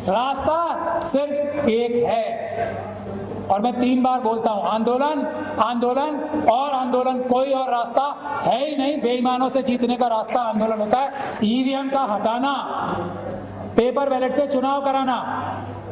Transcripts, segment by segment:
रास्ता सिर्फ एक है, और मैं 3 बार बोलता हूं, आंदोलन, आंदोलन और आंदोलन, कोई और रास्ता है ही नहीं। बेईमानों से जीतने का रास्ता आंदोलन होता है। ईवीएम का हटाना, पेपर बैलेट से चुनाव कराना,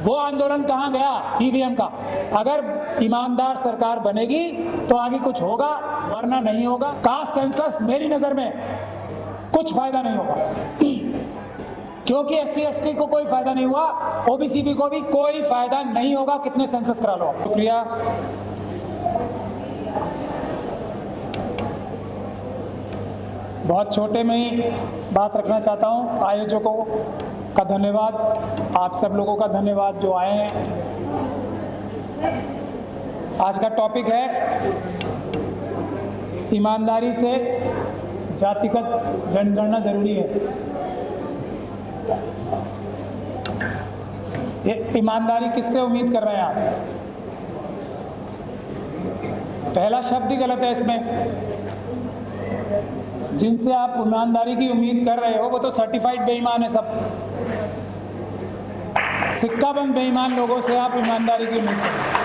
वो आंदोलन कहाँ गया? ईवीएम का। अगर ईमानदार सरकार बनेगी तो आगे कुछ होगा, वरना नहीं होगा। कास्ट सेंसस मेरी नजर में कुछ फायदा नहीं होगा, क्योंकि SC ST को कोई फायदा नहीं हुआ, OBC को भी कोई फायदा नहीं होगा, कितने सेंसस करा लो। शुक्रिया। बहुत छोटे में ही बात रखना चाहता हूं। आयोजकों का धन्यवाद, आप सब लोगों का धन्यवाद जो आए हैं। आज का टॉपिक है ईमानदारी से जातिगत जनगणना जरूरी है। ये ईमानदारी किससे उम्मीद कर रहे हैं आप? पहला शब्द ही गलत है इसमें। जिनसे आप ईमानदारी की उम्मीद कर रहे हो वो तो सर्टिफाइड बेईमान है सब। सिक्काबंद बेईमान लोगों से आप ईमानदारी की उम्मीद करें।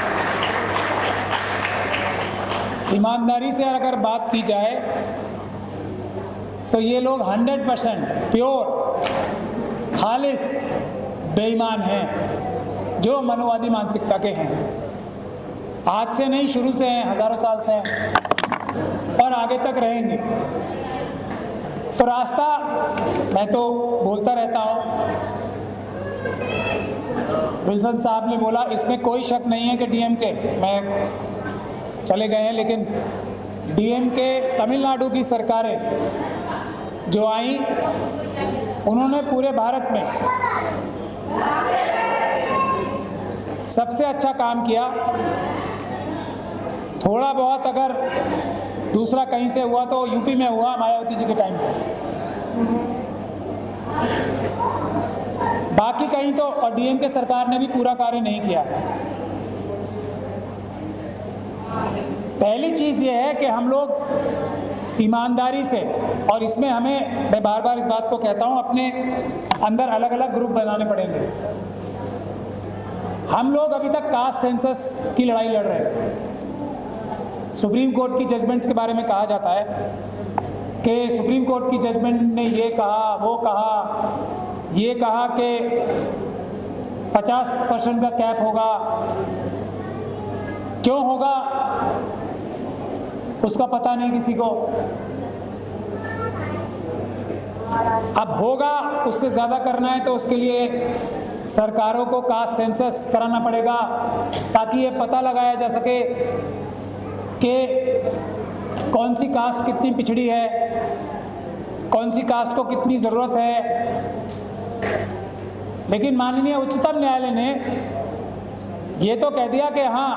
ईमानदारी से अगर बात की जाए तो ये लोग 100% प्योर खालिस बेईमान हैं, जो मनुवादी मानसिकता के हैं। आज से नहीं, शुरू से हैं, हजारों साल से हैं और आगे तक रहेंगे। तो रास्ता, मैं तो बोलता रहता हूँ, विल्सन साहब ने बोला, इसमें कोई शक नहीं है कि DMK, मैं चले गए हैं, लेकिन DMK तमिलनाडु की सरकारें जो आई, उन्होंने पूरे भारत में सबसे अच्छा काम किया। थोड़ा बहुत अगर दूसरा कहीं से हुआ तो यूपी में हुआ, मायावती जी के टाइम पे। बाकी कहीं तो, और DMK सरकार ने भी पूरा कार्य नहीं किया। पहली चीज़ ये है कि हम लोग ईमानदारी से, और इसमें हमें, मैं बार बार इस बात को कहता हूँ, अपने अंदर अलग अलग ग्रुप बनाने पड़ेंगे। हम लोग अभी तक कास्ट सेंसस की लड़ाई लड़ रहे हैं। सुप्रीम कोर्ट की जजमेंट्स के बारे में कहा जाता है कि सुप्रीम कोर्ट की जजमेंट ने ये कहा, वो कहा, ये कहा कि 50% का कैप होगा। क्यों होगा उसका पता नहीं किसी को। अब होगा, उससे ज़्यादा करना है तो उसके लिए सरकारों को कास्ट सेंसस कराना पड़ेगा, ताकि ये पता लगाया जा सके कि कौन सी कास्ट कितनी पिछड़ी है, कौन सी कास्ट को कितनी ज़रूरत है। लेकिन माननीय उच्चतम न्यायालय ने ये तो कह दिया कि हाँ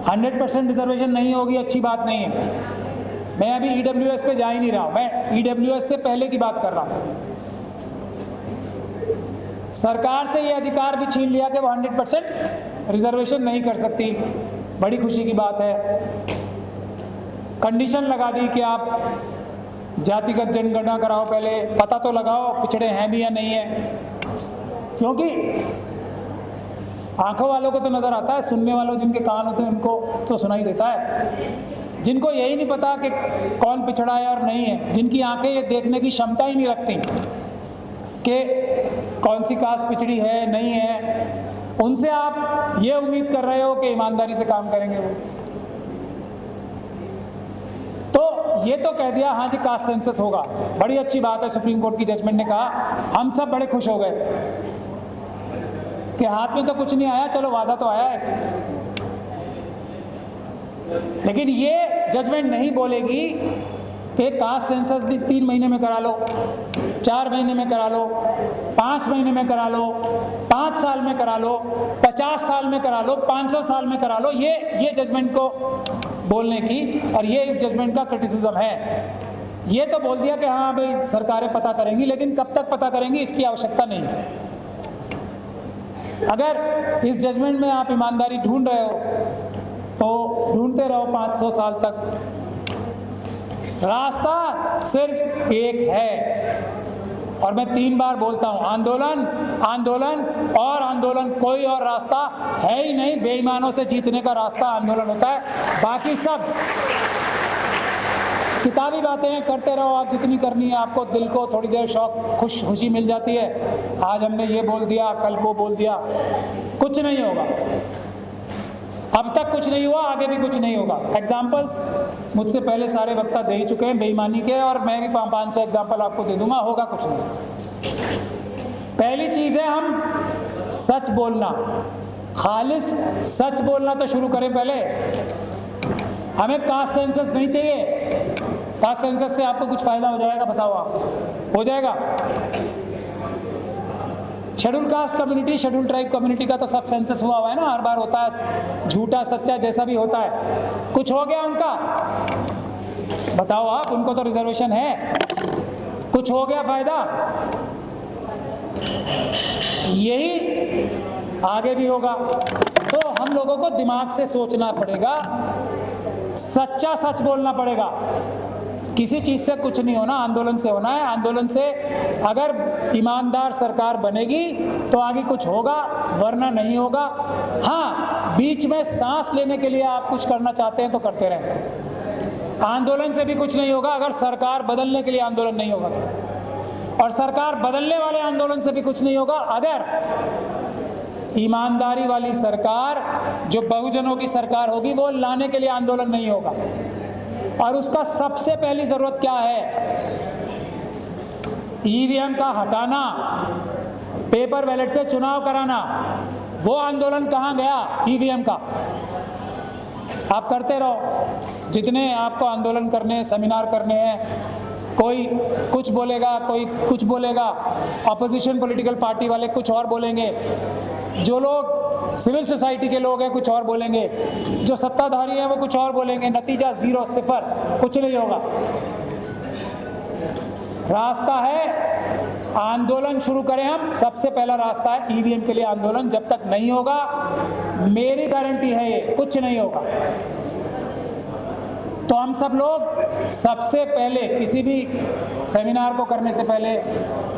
100% रिजर्वेशन नहीं होगी, अच्छी बात नहीं है। मैं अभी EWS पे जा ही नहीं रहा हूँ, मैं EWS से पहले की बात कर रहा हूँ। सरकार से ये अधिकार भी छीन लिया कि वो 100% रिजर्वेशन नहीं कर सकती। बड़ी खुशी की बात है। कंडीशन लगा दी कि आप जातिगत जनगणना कराओ, पहले पता तो लगाओ पिछड़े हैं भी या नहीं है, क्योंकि आंखों वालों को तो नज़र आता है, सुनने वालों जिनके कान होते हैं उनको तो सुनाई देता है। जिनको यही नहीं पता कि कौन पिछड़ा है और नहीं है, जिनकी आंखें ये देखने की क्षमता ही नहीं रखती कि कौन सी कास्ट पिछड़ी है नहीं है, उनसे आप ये उम्मीद कर रहे हो कि ईमानदारी से काम करेंगे वो। तो ये तो कह दिया हाँ जी कास्ट सेंसस होगा, बड़ी अच्छी बात है। सुप्रीम कोर्ट की जजमेंट ने कहा, हम सब बड़े खुश हो गए कि हाथ में तो कुछ नहीं आया, चलो वादा तो आया है। लेकिन ये जजमेंट नहीं बोलेगी कि कास्ट सेंसस भी 3 महीने में करा लो, 4 महीने में करा लो, 5 महीने में करा लो, 5 साल में करा लो, 50 साल में करा लो, 500 साल में करा लो। ये जजमेंट को बोलने की, और ये इस जजमेंट का क्रिटिसिज्म है। ये तो बोल दिया कि हाँ भाई सरकारें पता करेंगी, लेकिन कब तक पता करेंगी इसकी आवश्यकता नहीं है। अगर इस जजमेंट में आप ईमानदारी ढूंढ रहे हो तो ढूंढते रहो 500 साल तक। रास्ता सिर्फ एक है, और मैं 3 बार बोलता हूं, आंदोलन, आंदोलन और आंदोलन, कोई और रास्ता है ही नहीं। बेईमानों से जीतने का रास्ता आंदोलन होता है। बाकी सब किताबी बातें करते रहो आप, जितनी करनी है आपको। दिल को थोड़ी देर शौक खुशी मिल जाती है, आज हमने ये बोल दिया, कल वो बोल दिया, कुछ नहीं होगा। अब तक कुछ नहीं हुआ, आगे भी कुछ नहीं होगा। एग्जाम्पल्स मुझसे पहले सारे वक्ता दे ही चुके हैं बेईमानी के, और मैं भी 500 एग्जाम्पल आपको दे दूंगा, होगा कुछ नहीं। पहली चीज़ है हम सच बोलना, खालिस सच बोलना तो शुरू करें पहले। हमें कास्ट सेंसस नहीं चाहिए। कास्ट सेंसस से आपको कुछ फ़ायदा हो जाएगा? बताओ आप, हो जाएगा? Schedule caste community, schedule tribe community का तो सब सेंसस हुआ है ना, हर बार होता है, झूठा सच्चा जैसा भी होता है। कुछ हो गया उनका? बताओ आप, उनको तो रिजर्वेशन है, कुछ हो गया फ़ायदा? यही आगे भी होगा। तो हम लोगों को दिमाग से सोचना पड़ेगा, सच्चा सच बोलना पड़ेगा। किसी चीज़ से कुछ नहीं होना, आंदोलन से होना है। आंदोलन से अगर ईमानदार सरकार बनेगी तो आगे कुछ होगा, वरना नहीं होगा। हाँ, बीच में सांस लेने के लिए आप कुछ करना चाहते हैं तो करते रहें। आंदोलन से भी कुछ नहीं होगा अगर सरकार बदलने के लिए आंदोलन नहीं होगा तो। और सरकार बदलने वाले आंदोलन से भी कुछ नहीं होगा अगर ईमानदारी वाली सरकार, जो बहुजनों की सरकार होगी, वो लाने के लिए आंदोलन नहीं होगा। और उसका सबसे पहली ज़रूरत क्या है? ईवीएम का हटाना, पेपर बैलेट से चुनाव कराना। वो आंदोलन कहाँ गया ईवीएम का? आप करते रहो, जितने आपको आंदोलन करने हैं, सेमिनार करने हैं, कोई कुछ बोलेगा, कोई कुछ बोलेगा, अपोजिशन पॉलिटिकल पार्टी वाले कुछ और बोलेंगे, जो लोग सिविल सोसाइटी के लोग हैं कुछ और बोलेंगे, जो सत्ताधारी हैं वो कुछ और बोलेंगे। नतीजा 0, 0, कुछ नहीं होगा। रास्ता है आंदोलन शुरू करें हम। सबसे पहला रास्ता है ईवीएम के लिए आंदोलन। जब तक नहीं होगा, मेरी गारंटी है ये कुछ नहीं होगा। तो हम सब लोग सबसे पहले किसी भी सेमिनार को करने से पहले,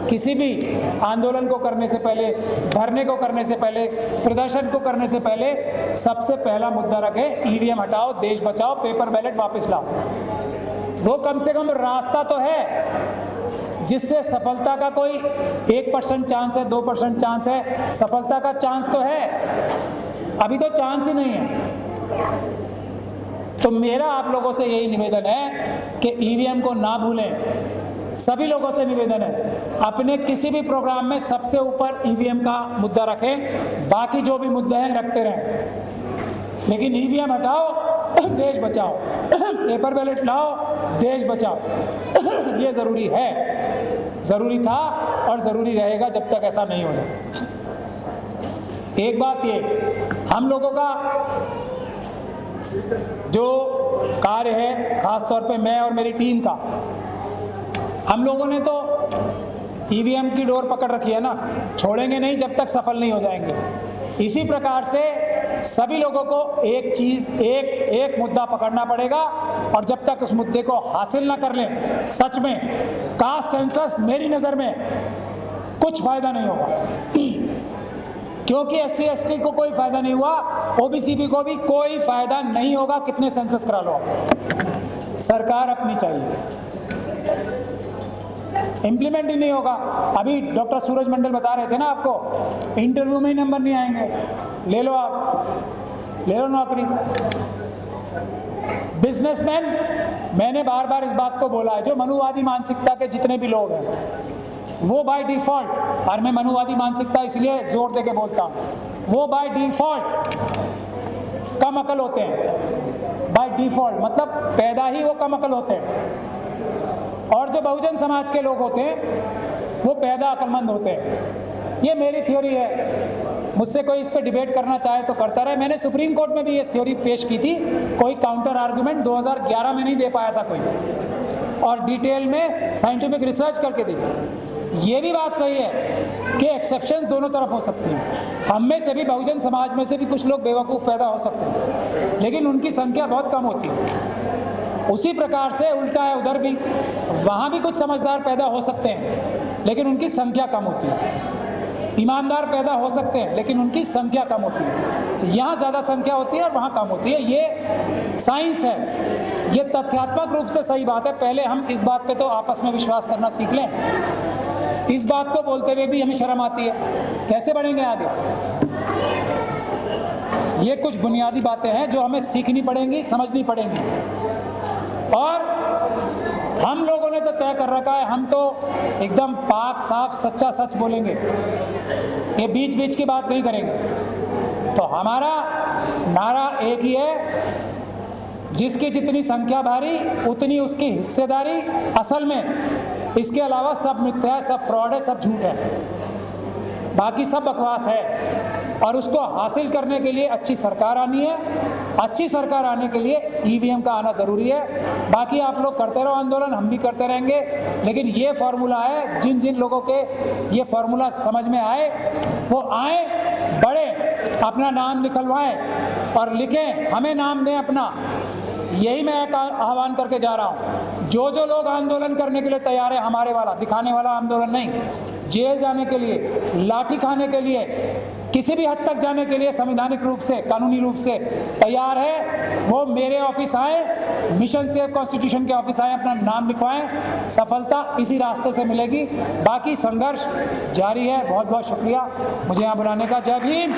किसी भी आंदोलन को करने से पहले, धरने को करने से पहले, प्रदर्शन को करने से पहले सबसे पहला मुद्दा रखें, ईवीएम हटाओ, देश बचाओ, पेपर बैलेट वापस लाओ। वो कम से कम रास्ता तो है जिससे सफलता का कोई 1% चांस है, 2% चांस है, सफलता का चांस तो है। अभी तो चांस ही नहीं है। तो मेरा आप लोगों से यही निवेदन है कि ईवीएम को ना भूलें। सभी लोगों से निवेदन है, अपने किसी भी प्रोग्राम में सबसे ऊपर ईवीएम का मुद्दा रखें, बाकी जो भी मुद्दे हैं रखते रहें, लेकिन ईवीएम हटाओ, देश बचाओ, पेपर बैलेट लाओ, देश बचाओ। ये ज़रूरी है, ज़रूरी था और ज़रूरी रहेगा जब तक ऐसा नहीं हो जाए। एक बात ये, हम लोगों का जो कार्य है, खास तौर पे मैं और मेरी टीम का, हम लोगों ने तो ईवीएम की डोर पकड़ रखी है ना, छोड़ेंगे नहीं जब तक सफल नहीं हो जाएंगे। इसी प्रकार से सभी लोगों को एक चीज़, एक मुद्दा पकड़ना पड़ेगा, और जब तक उस मुद्दे को हासिल ना कर लें, सच में कास्ट सेंसस मेरी नज़र में कुछ फ़ायदा नहीं होगा। क्योंकि SC ST को कोई फ़ायदा नहीं हुआ, OBC को भी कोई फ़ायदा नहीं होगा, कितने सेंसस करा लो। सरकार अपनी चाहिए, इम्प्लीमेंट ही नहीं होगा। अभी डॉक्टर सूरज मंडल बता रहे थे ना आपको, इंटरव्यू में ही नंबर नहीं आएंगे, ले लो आप, ले लो नौकरी। बिजनेसमैन, मैंने बार बार इस बात को बोला है, जो मनुवादी मानसिकता के जितने भी लोग हैं वो बाय डिफ़ॉल्ट, और मैं मनुवादी मानसिकता इसलिए जोर दे के बोलता हूँ, वो बाय डिफ़ॉल्ट कम अकल होते हैं। बाय डिफ़ॉल्ट मतलब पैदा ही वो कम अकल होते हैं, और जो बहुजन समाज के लोग होते हैं वो पैदा अक्लमंद होते हैं। ये मेरी थ्योरी है, मुझसे कोई इस पर डिबेट करना चाहे तो करता रहे। मैंने सुप्रीम कोर्ट में भी ये थ्योरी पेश की थी, कोई काउंटर आर्गूमेंट 2011 में नहीं दे पाया था कोई, और डिटेल में साइंटिफिक रिसर्च करके दी थी। ये भी बात सही है कि एक्सेप्शंस दोनों तरफ हो सकती हैं। हम में से भी, बहुजन समाज में से भी कुछ लोग बेवकूफ़ पैदा हो सकते हैं, लेकिन उनकी संख्या बहुत कम होती है। उसी प्रकार से उल्टा है, उधर भी, वहाँ भी कुछ समझदार पैदा हो सकते हैं, लेकिन उनकी संख्या कम होती है। ईमानदार पैदा हो सकते हैं लेकिन उनकी संख्या कम होती है। यहाँ ज़्यादा संख्या होती है और वहाँ कम होती है। ये साइंस है, ये तथ्यात्मक रूप से सही बात है। पहले हम इस बात पे तो आपस में विश्वास करना सीख लें। इस बात को बोलते हुए भी हमें शर्म आती है, कैसे बढ़ेंगे आगे? ये कुछ बुनियादी बातें हैं जो हमें सीखनी पड़ेंगी, समझनी पड़ेंगी। और हम लोगों ने तो तय कर रखा है, हम तो एकदम पाक साफ सच्चा सच बोलेंगे, ये बीच बीच की बात नहीं करेंगे। तो हमारा नारा एक ही है, जिसकी जितनी संख्या भारी उतनी उसकी हिस्सेदारी। असल में इसके अलावा सब मिथ्या है, सब फ्रॉड है, सब झूठ है, बाकी सब बकवास है। और उसको हासिल करने के लिए अच्छी सरकार आनी है। अच्छी सरकार आने के लिए ईवीएम का आना ज़रूरी है। बाकी आप लोग करते रहो आंदोलन, हम भी करते रहेंगे। लेकिन ये फार्मूला है, जिन जिन लोगों के ये फार्मूला समझ में आए वो आए, बढ़े, अपना नाम निकलवाएं और लिखें, हमें नाम दें अपना। यही मैं आह्वान करके जा रहा हूँ। जो लोग आंदोलन करने के लिए तैयार है, हमारे वाला दिखाने वाला आंदोलन नहीं, जेल जाने के लिए, लाठी खाने के लिए, किसी भी हद तक जाने के लिए संवैधानिक रूप से, कानूनी रूप से तैयार है, वो मेरे ऑफिस आए, मिशन सेव कॉन्स्टिट्यूशन के ऑफिस आए, अपना नाम लिखवाएं। सफलता इसी रास्ते से मिलेगी। बाकी संघर्ष जारी है। बहुत बहुत शुक्रिया मुझे यहाँ बुलाने का। जय भीम।